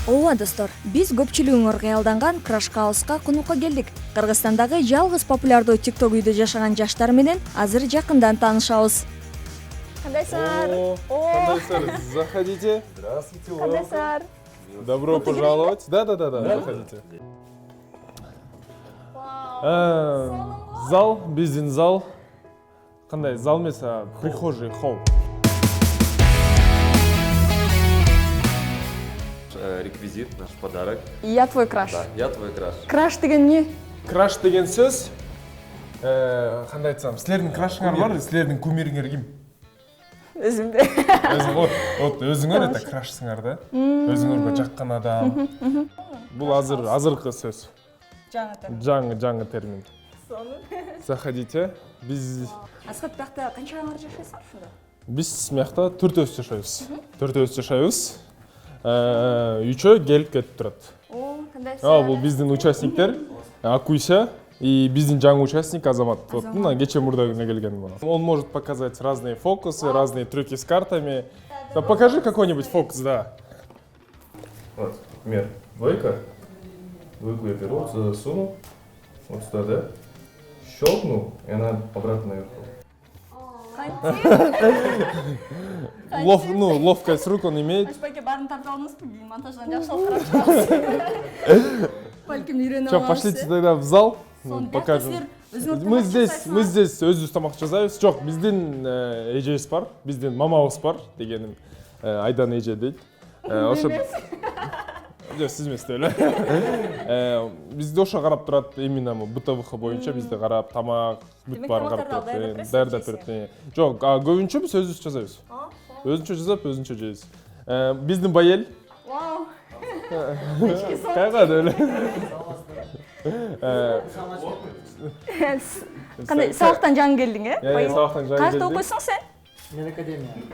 Ооба достор, биз көпчүлүгүңөр кыялданган Crash House'га конукка келдик. Кыргызстандагы жалгыз популярдуу TikTok үйдө жашаган жаштар менен азыр жакындан таанышабыз. Кандайсыңар? Кандайсыңар? Заходите. Здравствуйте. Кандайсыңар? Добро пожаловать. Да, заходите. Зал, биздин зал. Кандай зал эмес, прихожий, холл. Реквизит, наш подарок. Я твой краш. Да, я твой краш. Краш деген эмне? Краш деген сөз. Кандай айтсам, силердин крашыңар бар, силердин кумириңер ким? Өзүмдө. Вот өзүңөр это крашсыңар да. Өзүңөргө жаккан адам. Бул азыркы сөз. Жаңы термин. Заходите. Биз Асхат бакта канчаңар жашайсыңар ушунда? Биз мякта төртөөбүз жашайбыз. Төртөөбүз жашайбыз. Үчөө келип кетип турат. Кандайсыңар? Бул биздин участниктер. Акуйся и биздин жаңы участник Азамат. Вот мына кече мурда күнү келген бала. Он может показать разные фокусы, разные трюки с картами. Да покажи какой-нибудь фокус, да. Вот, например, двойка. Двойку я беру, засуну. Вот сюда, да. Щелкну, и она обратно наверху. Ловкость рук он имеет. Ашпайке барын тартып алыңызбы? Кийин монтаждан жакшылап карап чыгасыз. Балким үйрөнүп алабыз. Пошлите тогда в зал. Покажем. Мы здесь здесь өзүбүз тамак жасайбыз. Жок, биздин эжебиз бар, биздин мамабыз бар дегеним. Айдан эже дейт. Ошо Жок, сиз эмес эле. Бизде ошо карап турат, именно БТВХ боюнча бизде карап, тамак, бүт баарын карап турат. Даярдап берет. Жок, көбүнчө биз өзүбүз жасайбыз. Өзүнчө жасап, өзүнчө жейбиз. Биздин байел. Вау. Кайга эле. Кандай сабактан жаңы келдиң, Сабактан жаңы келдик. Кайда окуйсуң сен?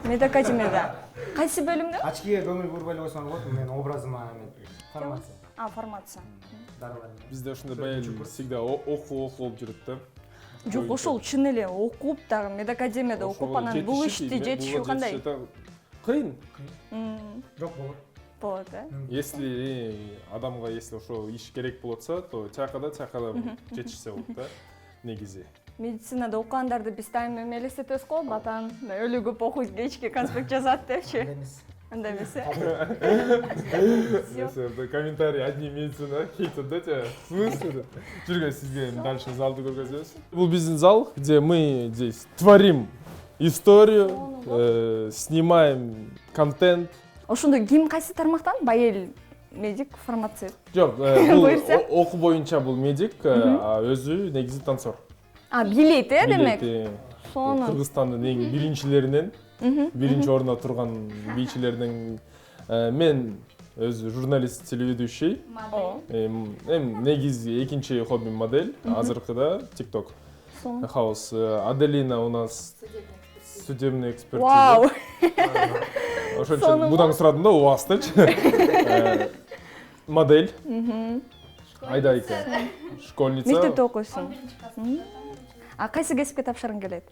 Медакадемияда. Кайсы бөлүмдө? Ачкиге көңүл бурбай эле койсоң болот, мен образыма формация. Формация. Бизде ошондой байел всегда окуу болуп жүрөт да. Жок, ошол чын эле окуп дагы медакадемияда окуп анан бул ишти жетишүү кандай? Кыйын. Жок болот. Болот, Если адамга ошо иш керек болотса, то чакада жетишсе болот да. Негизи. Медицинада окугандарды биз дайым элестетебиз го, батан өлү көп окуйт, кечке конспект жазат депчи. Андай эмес. Комментарий одни медицина хейтят, да, тебя? В смысле? Жүргөн сизге дальше залды көргөзөбүз. Бул биздин зал, где мы здесь творим историю, снимаем контент. Ошондо ким кайсы тармактан? Байел, медик, фармацевт. Жок, бул окуу боюнча бул медик, өзү негизи танцор. Билет, демек? Сону. Кыргызстандын эң биринчилеринен, биринчи орунда турган бийчилерден. Мен өзү журналист, телеведущий. Негизи экинчи хоббим модель, азыркыда TikTok. Хаус. Аделина у нас судебный экспертиза. Вау! Ошон үчүн будан сурадым да, убастычы. Модель. Айдайка. Школьница. Мектепте окуйсуң. Кайсы кесипке тапшыргың келет?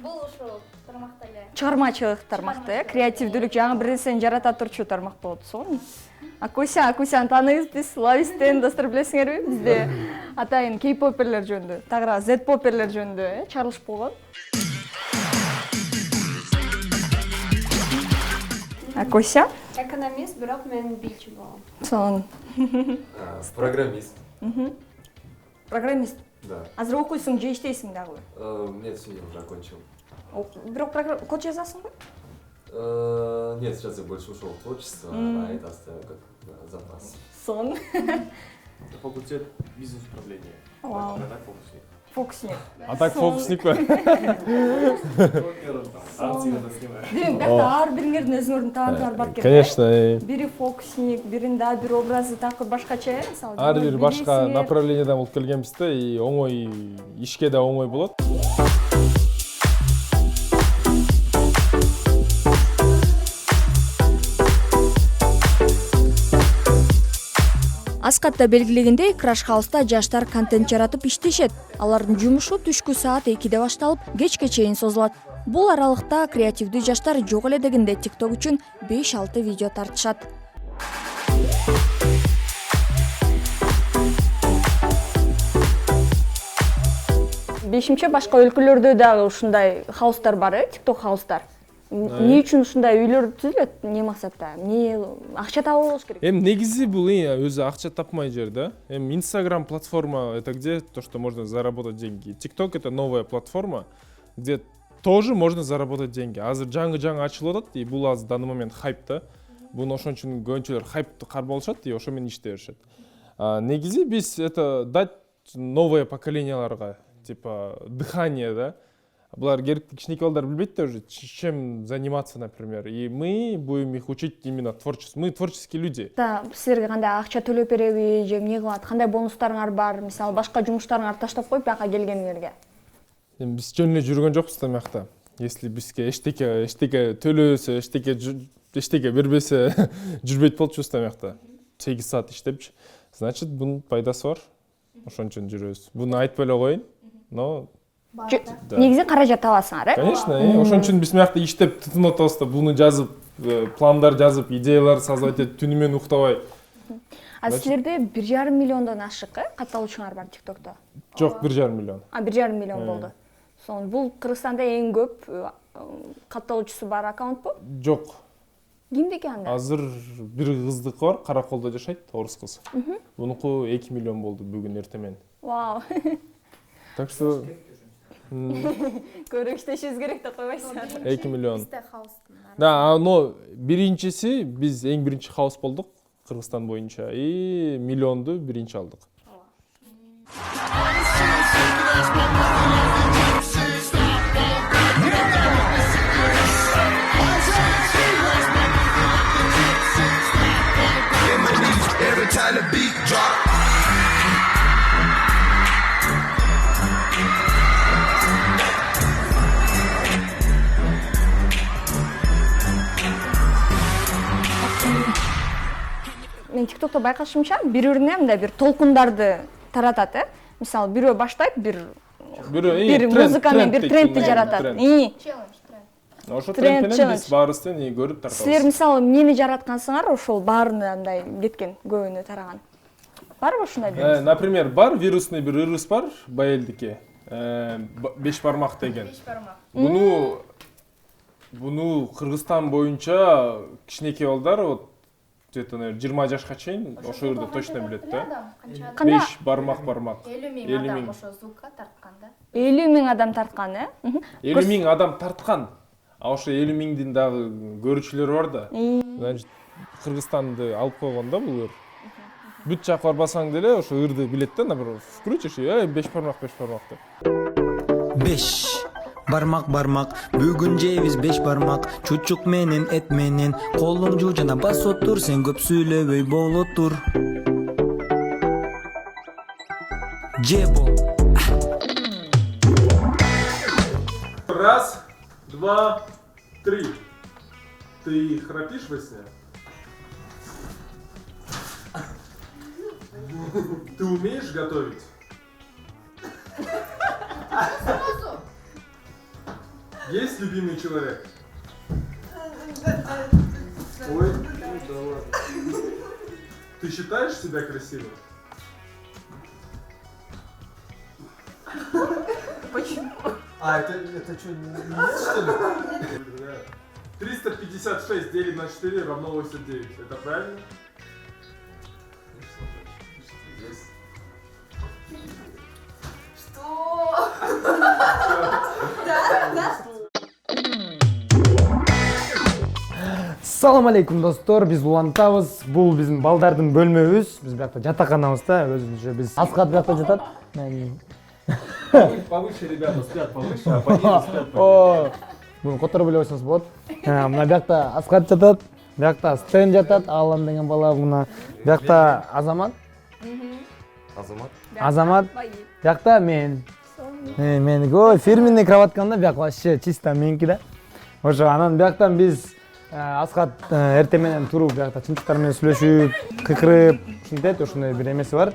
Бул ошо тармакта эле. Чыгармачылык тармакта, креативдүүлүк, жаңы бир нерсени жарата турчу тармак болот. Сонун. Акусяны тааныйбыз биз, Лавистен достор билесиңерби? Бизде атайын кей-поперлер жөнүндө, тагыраак Z-поперлер жөнүндө чарылыш болгон. Акуся? Экономист, бирок мен бийчи болом. Сонун. Программист. Программист? Да. Азыр окуйсуң же иштейсиң дагы? Нет, все, я уже окончил. Бирок код жазасыңбы? Нет, сейчас я больше ушел в творчество, а это оставил как запас. Сон. Факультет бизнес-управления. Вау. А так фокусник. Фокусник. А так фокусник ба? Акцияда снимаю. Бирок ар бириңердин өзүңөрдүн таланттары бар экен. Конечно. Бири фокусник, биринде бир образы такыр башкача, мисалы. Ар бир башка направлениядан болуп келгенбиз да, и оңой ишке да оңой болот. Аскатта белгилегендей, Crash House'та жаштар контент жаратып иштешет. Алардын жумушу түшкү саат 2-де башталып, кечке чейин созулат. Бул аралыкта креативдүү жаштар жок эле дегенде TikTok үчүн 5-6 видео тартышат. Бешинчи, башка өлкөлөрдө дагы ушундай хаустар бар, TikTok хаустар. Эмне үчүн ушундай үйлөр түзүлөт? Эмне максатта? Эмне акча табуу болуш керек? Негизи бул өзү акча тапмай жер да. Instagram платформа это где то, что можно заработать деньги. TikTok это новая платформа, где тоже можно заработать деньги. Азыр жаңы ачылып атат, и бул азыр данный момент хайп да. Буну ошон үчүн көбүнчөлөр хайпты карап алышат, и ошо менен иштей беришет. Негизи биз это дать новое поколенияларга, типа дыхание, да. Булар кичинекей балдар билбейт да уже, чем заниматься, например. И мы будем их учить именно творчеству. Мы творческие люди. Да, силерге кандай акча төлөп береби, же эмне кылат? Кандай бонустарыңар бар? Мисалы, башка жумуштарыңарды таштап коюп, бияка келгениңерге. Биз жөн эле жүргөн жокпуз да мыякта. Если бизге эчтеке төлөбөсө, эчтеке бербесе, жүрбөйт болчубуз да мыякта. 8 саат иштепчи. Значит, бунун пайдасы бар. Ошон үчүн жүрөбүз. Буну айтпай эле коеюн, но Негизи каражат табасыңар, э? Конечно, ошон үчүн биз мыякта иштеп тытынып атабыз да, буну жазып, пландар жазып, идеялар создавать этип, түнү менен уктабай. Силерде 1,5 миллиондон ашык, катталуучуңар бар TikTokто? Жок, 1,5 миллион. 1,5 миллион болду. Сонун, бул Кыргызстанда эң көп катталуучусу бар аккаунтпу? Жок. Кимдики анда? Азыр бир кыздык бар, Караколдо жашайт, орус кыз. Бунуку 2 миллион болду бүгүн эртең менен. Вау. Так что Көрүп иштешибиз керек деп койбойсуңар. 2 миллион. Бизде хаустун. Да, но биринчиси биз эң биринчи хаус болдук Кыргызстан боюнча, и миллионду биринчи алдык. Мен TikTok'ta байкашымча, бири-бирине мындай бир толкундарды таратат, э? Мисалы, бирөө баштайт, бир музыка менен бир трендти жаратат. Челлендж тренд. Ошо тренд менен биз баарыбыздан көрүп тартабыз. Силер мисалы эмнени жараткансыңар, ошол баарына мындай кеткен, көбүнө тараган. Барбы ушундай бир? Например, бар вирусный бир ырыс бар, байелдики. 5 бармак деген. Буну Кыргызстан боюнча кичинекей балдар, вот где-то 20 жашка чейин ошол жерде точно билет да. 5 бармак. 50 миң адам ошо звукка тарткан да. 50 миң адам тарткан, э? 50 миң адам тарткан. А ошо 50 миңдин дагы көрүүчүлөрү бар да. Значит, Кыргызстанды алып койгон да бул ыр. Бүт жак барбасаң деле ошо ырды билет да, например, включишь, 5 бармак деп. 5 бармак, бүгүн жейбиз 5 бармак, чучук менен эт менен, колуң жуу жана бас отур, сен көп сүйлөбөй боло тур. Жебо. Раз, два, три. Ты храпишь во сне? Ты умеешь готовить? Есть любимый человек? Ой, да ладно. Ты считаешь себя красивым? Почему? А, это что, нет, что ли? 356 делим на 4 равно 89. Это правильно? Ассаламу алейкум достор, биз улантабыз. Бул биздин балдардын бөлмөбүз. Биз биякта жатаканабызда, өзүнчө биз Аскат биякта жатат. Повыше ребята спят, повыше, а пониже спят. О, буну которуп эле койсоңуз болот. Мына биякта Аскат жатат, биякта Стен жатат, Алан деген бала, мына биякта Азамат. Азамат. Биякта мен. Мен фирменный кроваткамда бияк вообще чисто меники да. Ошо анан бияктан биз Аскат эртең менен туруп биякта чымчыктар менен сүйлөшүп, кыйкырып, ушинтет, ошондой бир эмеси бар.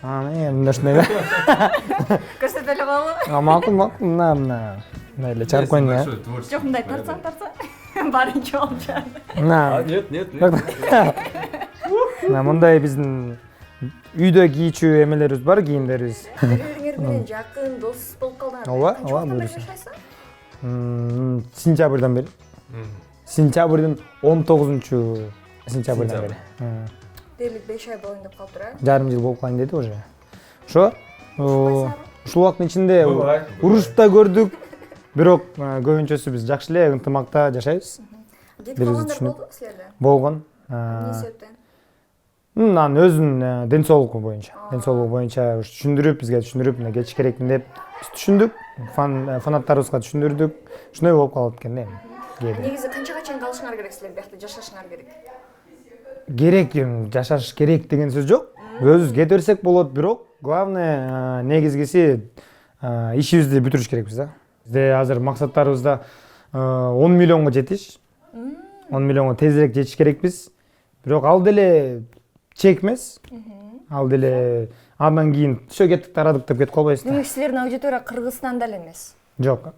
Мында ушундай. Көрсөтө эле коелу. Макул, мына эле чыгарып коеюн да. Жок, мындай тарсаң. Барынча болуп жатат. На. Нет. мындай биздин үйдө кийчү эмелерибиз бар, кийимдерибиз. Бири-бириңер менен жакын дос болуп калдыңар. Ооба, Канча убакыттан бери буюрса. жашайсың? Сентябрдан бери. Сентябрдын 19 сентябрдан бери. Дерлик 5 ай болоюн деп калыптыр, э? Жарым жыл болуп калайын деди уже. Ошо ушул убакыттын ичинде урушта көрдүк, бирок көбүнчөсү биз жакшы эле ынтымакта жашайбыз. Жетип Бирибизди калгандар түшүнүп. болдубу силерде? Болгон. Эмне себептен? Анан өзүнүн ден соолугу боюнча түшүндүрүп, бизге түшүндүрүп, мына кетиш керекмин деп биз түшүндүк. Фанаттарыбызга түшүндүрдүк. Ушундай болуп калат экен да эми. Негизи канчага чейин калышыңар керек силер биякта, жашашыңар керек? Керек, жашаш керек деген сөз жок. Өзүбүз кете берсек болот, бирок главное негизгиси ишибизди бүтүрүш керекпиз да. Бизде азыр максаттарыбызда 10 миллионго жетиш. 10 миллионго тезирээк жетиш керекпиз. Бирок ал деле чек эмес. Ал деле андан кийин түшө кеттик, тарадык деп кетип калбайбыз да. Демек силердин аудитория Кыргызстанда эле эмес. Жок.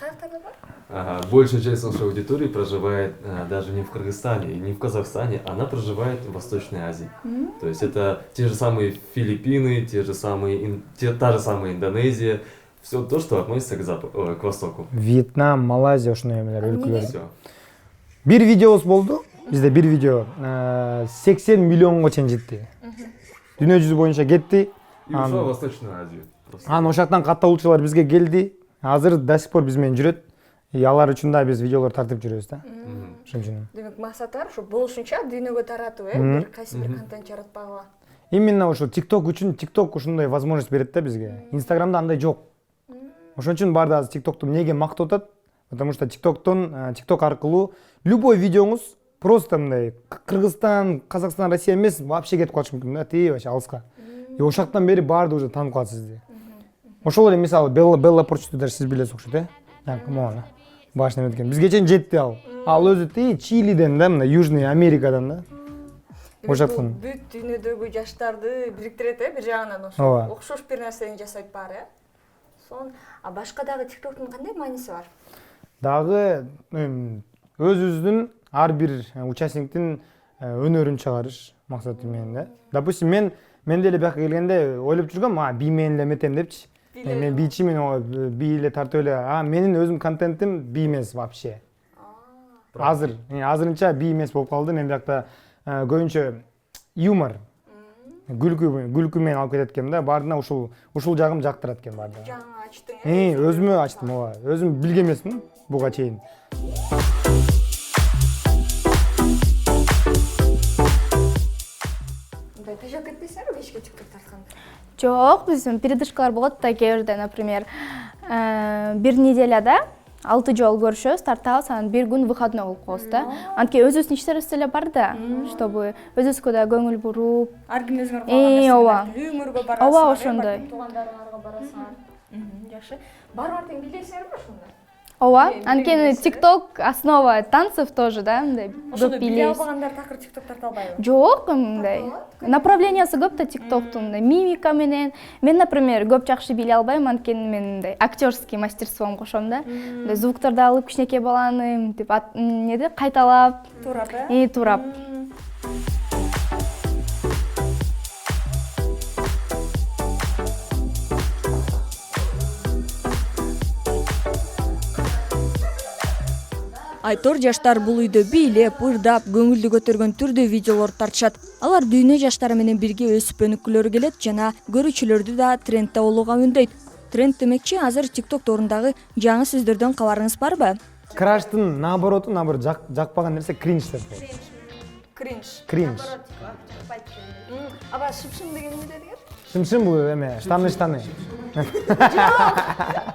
Каяктарда бар? Ага, большая часть нашей аудитории проживает даже не в Кыргызстане и не в Казахстане, она проживает в Восточной Азии. То есть это те же самые Филиппины, та же самая Индонезия, все то, что относится к Востоку. Вьетнам, Малайзия ошондой эмелер өлкөлөр. Все. Бир видеобуз болду. Бизде бир видео 80 миллионго чейин жетти. Дүйнө жүзү боюнча кетти. И ушел в Восточную Азию. Анан ошол жактан катталуучулар бизге келди. Азыр до сих пор биз менен жүрөт. Алар үчүн да биз видеолор тартып жүрөбүз да. Ошон үчүн. Демек максаттар ушу болушунча дүйнөгө таратуу, бир кайсы бир контент жаратпагыла. Именно ошо TikTok үчүн TikTok ушундай возможность берет да бизге. Инстаграмда андай жок. Ошон үчүн баардыгы азыр TikToкту эмнеге мактап атат? Потому что TikTok аркылуу любой видеоңуз просто мындай Кыргызстан, Казакстан, Россия эмес, вообще кетип калышы мүмкүн да, тээ вообще алыска. И ошол жактан бери баардыгы уже таанып калат сизди. Ошол эле мисалы Белла Порчту даже сиз билесиз окшойт, могу. Баш неме экен. Бизге чейин жетти ал. Ал өзү Чилиден да, мына Южный Америкадан да. Ошол жактан. Бүт дүйнөдөгү жаштарды бириктирет, бир жагынан ошо. Ооба. Окшош бир нерсени жасайт баары, Сон, башка дагы TikToктун кандай мааниси бар? Дагы өзүбүздүн ар бир участниктин өнөрүн чыгарыш максаты менен да. Допустим, мен деле бияка келгенде ойлоп жүргөм, би менен эле эметем депчи. Мен бийчимин, би эле тартып эле, менин өзүм контентим би эмес вообще. Азырынча би эмес болуп калды. Мен биякта көбүнчө юмор, күлкү менен алып кетет экенмин да. Баардыгына ушул жагым жактырат экен баардыгы. Жаңы ачтың. Өзүмө ачтым, ооба. Өзүм билген эмесмин буга чейин. Тажап кетпейсиңерби кечке TikTok тартканда? Жок, биздин передышкалар болот да кээ бирде, например, бир неделяда 6 жол көрүшөбүз, тартабыз, анан бир күн выходной болуп коебуз да. Анткени өзүбүздүн иштерибиз деле бар да, чтобы өзүбүзгө да көңүл буруп. Ар ким өзүңөр калган ооба. Үйүңөргө барасыңар. Ооба, ошондой. Туугандарыңарга барасыңар. Жакшы. Барып артын бийлейсиңерби ошондо? Ооба, анткени TikTok основа танцев тоже, да, мындай. Ошондо биле албагандар такыр TikTok тарта албайбы? Жок, мындай. Направлениясы көп да TikToктун, мимика менен. Мен, например, көп жакшы биле албайм, анткени мен мындай актерский мастерством кошом да. Мындай звуктарды алып, кичинекей баланы мынтип неде кайталап, Турап, турап. Айтор жаштар бул үйдө бийлеп, ырдап, көңүлдү көтөргөн түрдүү видеолор тартышат. Алар дүйнө жаштары менен бирге өсүп өнүккүлөрү келет жана көрүүчүлөрдү да трендте болууга үндөйт. Тренд демекчи, азыр TikTok торундагы жаңы сөздөрдөн кабарыңыз барбы? Краштын наобороту, жакпаган нерсе кринж деп коет. Кринж. Аба шыпшым деген эмне дедиңер? Шымшым бул эме, штаны.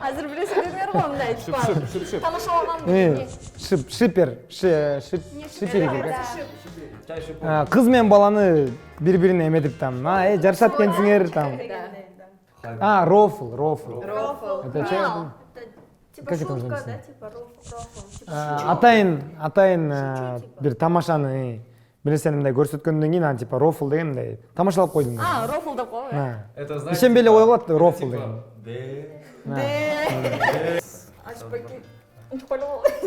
Азыр билесиң дедиңер го мындай типа. Тамашалаган. Шипер экен. Кыз менен баланы бири-бирине эметип там, жарышат экенсиңер там. Рофл. Это что? Типа шутка, да, типа рофл. Атайын бир тамашаны билесен мындай көрсөткөндөн кийин типа рофл деген мындай тамашалап койдум. Рофл деп коебу. Это знаете... Ишенбей эле кое калат рофл деген. Ачпаки.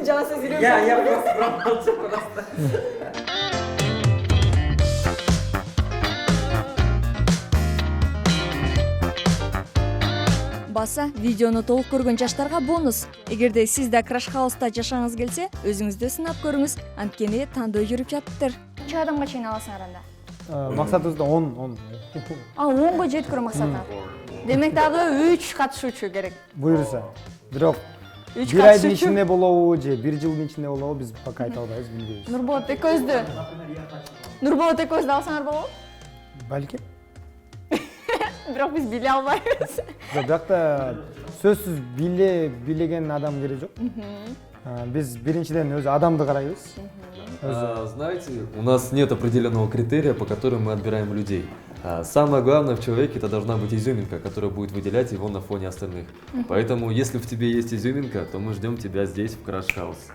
Жаңа сөз үйрөнүп. Я просто промолчу просто. баса видеону толук көргөн жаштарга бонус. Эгерде сиз да Crash House'та жашагыңыз келсе, өзүңүздү сынап көрүңүз, анткени тандоо жүрүп жатыптыр. Нече адамга чейин аласыңар анда? Максатыбызда 10. 10го жеткирүү максаты. Демек дагы 3 катышуучу керек. Буюрса. Бирок 3 бир айдын катышуучу. ичинде болобу же бир жылдын ичинде болобу биз пока айта албайбыз, билбейбиз. Нурболот экөөздү алсаңар болобу? Балким. Бирок биз биле албайбыз. Бирокта сөзсүз билеген адам керек жок. Биз биринчиден өзү адамды карайбыз. Знаете, у нас нет определенного критерия, по которому мы отбираем людей. Самое главное в человеке — это должна быть изюминка, которая будет выделять его на фоне остальных. Поэтому, если в тебе есть изюминка, то мы ждем тебя здесь, в Crash House.